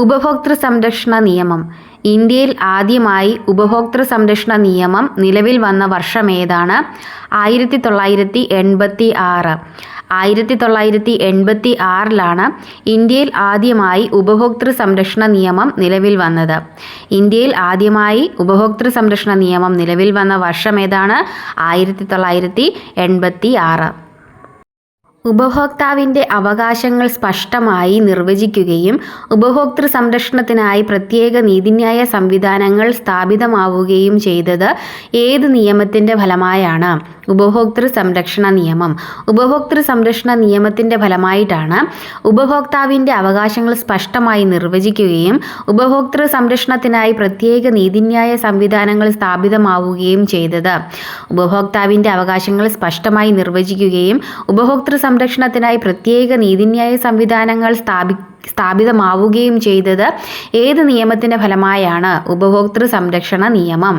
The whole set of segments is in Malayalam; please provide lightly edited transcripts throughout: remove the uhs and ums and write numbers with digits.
ഉപഭോക്തൃ സംരക്ഷണ നിയമം. ഇന്ത്യയിൽ ആദ്യമായി ഉപഭോക്തൃ സംരക്ഷണ നിയമം നിലവിൽ വന്ന വർഷമേതാണ്? 1986. 1986 ഇന്ത്യയിൽ ആദ്യമായി ഉപഭോക്തൃ സംരക്ഷണ നിയമം നിലവിൽ വന്നത്. ഇന്ത്യയിൽ ആദ്യമായി ഉപഭോക്തൃ സംരക്ഷണ നിയമം നിലവിൽ വന്ന വർഷമേതാണ്? 1986. ഉപഭോക്താവിൻ്റെ അവകാശങ്ങൾ സ്പഷ്ടമായി നിർവചിക്കുകയും ഉപഭോക്തൃ സംരക്ഷണത്തിനായി പ്രത്യേക നീതിന്യായ സംവിധാനങ്ങൾ സ്ഥാപിതമാവുകയും ചെയ്തത് ഏത് നിയമത്തിൻ്റെ ഫലമായാണ്? ഉപഭോക്തൃ സംരക്ഷണ നിയമം. ഉപഭോക്തൃ സംരക്ഷണ നിയമത്തിൻ്റെ ഫലമായിട്ടാണ് ഉപഭോക്താവിൻ്റെ അവകാശങ്ങൾ സ്പഷ്ടമായി നിർവചിക്കുകയും ഉപഭോക്തൃ സംരക്ഷണത്തിനായി പ്രത്യേക നീതിന്യായ സംവിധാനങ്ങൾ സ്ഥാപിതമാവുകയും ചെയ്തത്. ഉപഭോക്താവിൻ്റെ അവകാശങ്ങൾ സ്പഷ്ടമായി നിർവചിക്കുകയും ഉപഭോക്തൃ സംരക്ഷണത്തിനായി പ്രത്യേക നീതിന്യായ സംവിധാനങ്ങൾ സ്ഥാപിതമാവുകയും ചെയ്തത് ഏത് നിയമത്തിൻ്റെ ഫലമായാണ്? ഉപഭോക്തൃ സംരക്ഷണ നിയമം.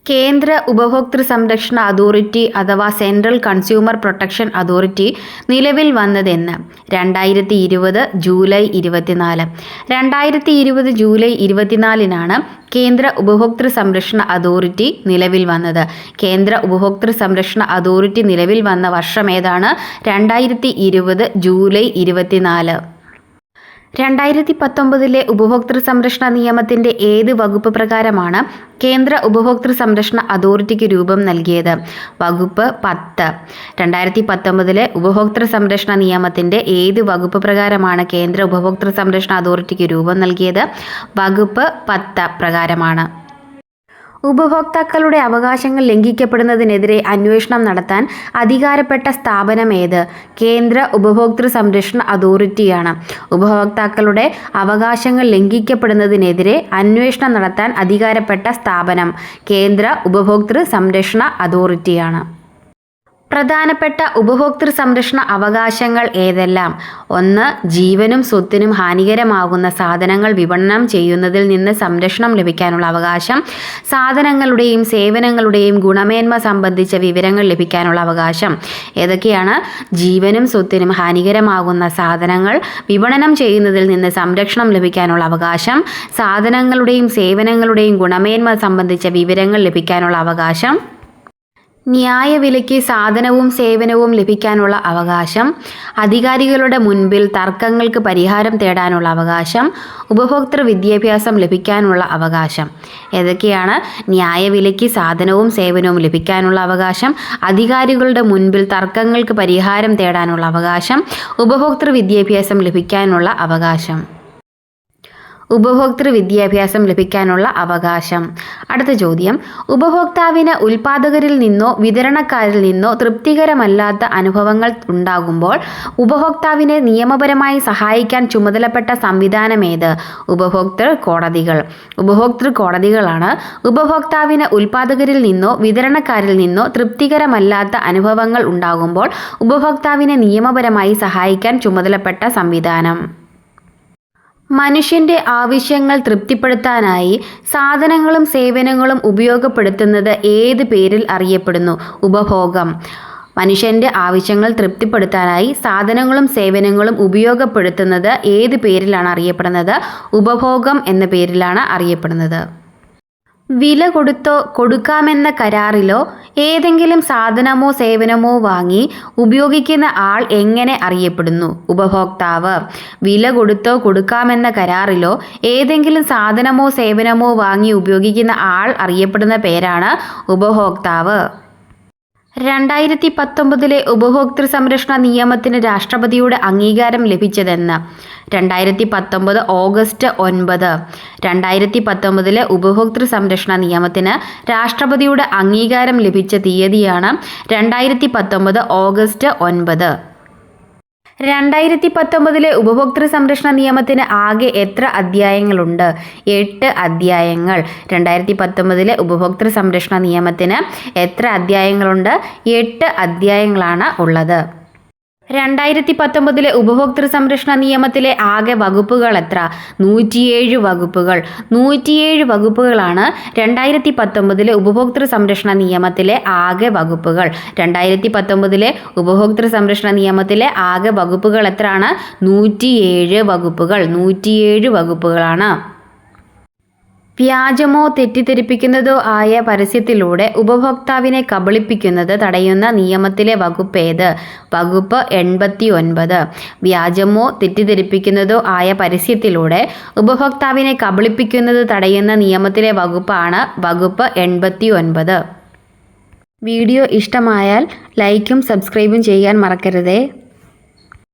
കേന്ദ്ര ഉപഭോക്തൃ സംരക്ഷണ അതോറിറ്റി അഥവാ സെൻട്രൽ കൺസ്യൂമർ പ്രൊട്ടക്ഷൻ അതോറിറ്റി നിലവിൽ വന്നതെന്ന്? 2020 ജൂലൈ 24. 2020 ജൂലൈ 24 കേന്ദ്ര ഉപഭോക്തൃ സംരക്ഷണ അതോറിറ്റി നിലവിൽ വന്നത്. കേന്ദ്ര ഉപഭോക്തൃ സംരക്ഷണ അതോറിറ്റി നിലവിൽ വന്ന വർഷമേതാണ്? 2020 ജൂലൈ 24. 2019 ഉപഭോക്തൃ സംരക്ഷണ നിയമത്തിൻ്റെ ഏത് വകുപ്പ് പ്രകാരമാണ് കേന്ദ്ര ഉപഭോക്തൃ സംരക്ഷണ അതോറിറ്റിക്ക് രൂപം നൽകിയത്? വകുപ്പ് 10. 2019 ഉപഭോക്തൃ സംരക്ഷണ നിയമത്തിൻ്റെ ഏത് വകുപ്പ് പ്രകാരമാണ് കേന്ദ്ര ഉപഭോക്തൃ സംരക്ഷണ അതോറിറ്റിക്ക് രൂപം നൽകിയത്? വകുപ്പ് 10 പ്രകാരമാണ്. ഉപഭോക്താക്കളുടെ അവകാശങ്ങൾ ലംഘിക്കപ്പെടുന്നതിനെതിരെ അന്വേഷണം നടത്താൻ അധികാരപ്പെട്ട സ്ഥാപനം ഏത്? കേന്ദ്ര ഉപഭോക്തൃ സംരക്ഷണ അതോറിറ്റിയാണ്. ഉപഭോക്താക്കളുടെ അവകാശങ്ങൾ ലംഘിക്കപ്പെടുന്നതിനെതിരെ അന്വേഷണം നടത്താൻ അധികാരപ്പെട്ട സ്ഥാപനം കേന്ദ്ര ഉപഭോക്തൃ സംരക്ഷണ അതോറിറ്റിയാണ്. പ്രധാനപ്പെട്ട ഉപഭോക്തൃ സംരക്ഷണ അവകാശങ്ങൾ ഏതെല്ലാം? 1. ജീവനും സ്വത്തിനും ഹാനികരമാകുന്ന സാധനങ്ങൾ വിപണനം ചെയ്യുന്നതിൽ നിന്ന് സംരക്ഷണം ലഭിക്കാനുള്ള അവകാശം. സാധനങ്ങളുടെയും സേവനങ്ങളുടെയും ഗുണമേന്മ സംബന്ധിച്ച വിവരങ്ങൾ ലഭിക്കാനുള്ള അവകാശം. ഏതൊക്കെയാണ്? ജീവനും സ്വത്തിനും ഹാനികരമാകുന്ന സാധനങ്ങൾ വിപണനം ചെയ്യുന്നതിൽ നിന്ന് സംരക്ഷണം ലഭിക്കാനുള്ള അവകാശം. സാധനങ്ങളുടെയും സേവനങ്ങളുടെയും ഗുണമേന്മ സംബന്ധിച്ച വിവരങ്ങൾ ലഭിക്കാനുള്ള അവകാശം. ന്യായവിലയ്ക്ക് സാധനവും സേവനവും ലഭിക്കാനുള്ള അവകാശം. അധികാരികളുടെ മുൻപിൽ തർക്കങ്ങൾക്ക് പരിഹാരം തേടാനുള്ള അവകാശം. ഉപഭോക്തൃ വിദ്യാഭ്യാസം ലഭിക്കാനുള്ള അവകാശം. ഏതൊക്കെയാണ്? ന്യായവിലയ്ക്ക് സാധനവും സേവനവും ലഭിക്കാനുള്ള അവകാശം, അധികാരികളുടെ മുൻപിൽ തർക്കങ്ങൾക്ക് പരിഹാരം തേടാനുള്ള അവകാശം, ഉപഭോക്തൃ വിദ്യാഭ്യാസം ലഭിക്കാനുള്ള അവകാശം. ഉപഭോക്തൃ വിദ്യാഭ്യാസം ലഭിക്കാനുള്ള അവകാശം. അടുത്ത ചോദ്യം, ഉപഭോക്താവിന് ഉൽപ്പാദകരിൽ നിന്നോ വിതരണക്കാരിൽ നിന്നോ തൃപ്തികരമല്ലാത്ത അനുഭവങ്ങൾ ഉണ്ടാകുമ്പോൾ ഉപഭോക്താവിനെ നിയമപരമായി സഹായിക്കാൻ ചുമതലപ്പെട്ട സംവിധാനമേത്? ഉപഭോക്തൃ കോടതികൾ. ഉപഭോക്തൃ കോടതികളാണ് ഉപഭോക്താവിന് ഉൽപ്പാദകരിൽ നിന്നോ വിതരണക്കാരിൽ നിന്നോ തൃപ്തികരമല്ലാത്ത അനുഭവങ്ങൾ ഉണ്ടാകുമ്പോൾ ഉപഭോക്താവിനെ നിയമപരമായി സഹായിക്കാൻ ചുമതലപ്പെട്ട സംവിധാനം. മനുഷ്യൻ്റെ ആവശ്യങ്ങൾ തൃപ്തിപ്പെടുത്താനായി സാധനങ്ങളും സേവനങ്ങളും ഉപയോഗപ്പെടുത്തുന്നത് ഏത് പേരിൽ അറിയപ്പെടുന്നു? ഉപഭോഗം. മനുഷ്യൻ്റെ ആവശ്യങ്ങൾ തൃപ്തിപ്പെടുത്താനായി സാധനങ്ങളും സേവനങ്ങളും ഉപയോഗപ്പെടുത്തുന്നത് ഏത് പേരിലാണ് അറിയപ്പെടുന്നത്? ഉപഭോഗം എന്ന പേരിലാണ് അറിയപ്പെടുന്നത്. വില കൊടുത്തോ കൊടുക്കാമെന്ന കരാറിലോ ഏതെങ്കിലും സാധനമോ സേവനമോ വാങ്ങി ഉപയോഗിക്കുന്ന ആൾ എങ്ങനെ അറിയപ്പെടുന്നു? ഉപഭോക്താവ്. വില കൊടുത്തോ കൊടുക്കാമെന്ന കരാറിലോ ഏതെങ്കിലും സാധനമോ സേവനമോ വാങ്ങി ഉപയോഗിക്കുന്ന ആൾ അറിയപ്പെടുന്ന പേരാണ് ഉപഭോക്താവ്. 2019 ഉപഭോക്തൃ സംരക്ഷണ നിയമത്തിന് രാഷ്ട്രപതിയുടെ അംഗീകാരം ലഭിച്ചതെന്ന്? 2019 ഓഗസ്റ്റ് 9. 2019 ഉപഭോക്തൃ സംരക്ഷണ നിയമത്തിന് രാഷ്ട്രപതിയുടെ അംഗീകാരം ലഭിച്ച തീയതിയാണ് 2019 ഓഗസ്റ്റ് 9. 2019 ഉപഭോക്തൃ സംരക്ഷണ നിയമത്തിന് ആകെ എത്ര അധ്യായങ്ങളുണ്ട്? 8 അധ്യായങ്ങൾ. 2019 ഉപഭോക്തൃ സംരക്ഷണ നിയമത്തിന് എത്ര അധ്യായങ്ങളുണ്ട്? 8 അധ്യായങ്ങളാണ് ഉള്ളത്. 2019 ഉപഭോക്തൃ സംരക്ഷണ നിയമത്തിലെ ആകെ വകുപ്പുകൾ എത്ര? 107 വകുപ്പുകൾ. 107 വകുപ്പുകളാണ് 2019 ഉപഭോക്തൃ സംരക്ഷണ നിയമത്തിലെ ആകെ വകുപ്പുകൾ. 2019 ഉപഭോക്തൃ സംരക്ഷണ നിയമത്തിലെ ആകെ വകുപ്പുകൾ എത്രയാണ്? 107 വകുപ്പുകൾ. 107 വകുപ്പുകളാണ്. വ്യാജമോ തെറ്റിദ്ധരിപ്പിക്കുന്നതോ ആയ പരസ്യത്തിലൂടെ ഉപഭോക്താവിനെ കബളിപ്പിക്കുന്നത് തടയുന്ന നിയമത്തിലെ വകുപ്പ് ഏത്? വകുപ്പ് 89. വ്യാജമോ തെറ്റിദ്ധരിപ്പിക്കുന്നതോ ആയ പരസ്യത്തിലൂടെ ഉപഭോക്താവിനെ കബളിപ്പിക്കുന്നത് തടയുന്ന നിയമത്തിലെ വകുപ്പാണ് വകുപ്പ് 89. വീഡിയോ ഇഷ്ടമായാൽ ലൈക്കും സബ്സ്ക്രൈബും ചെയ്യാൻ മറക്കരുതേ.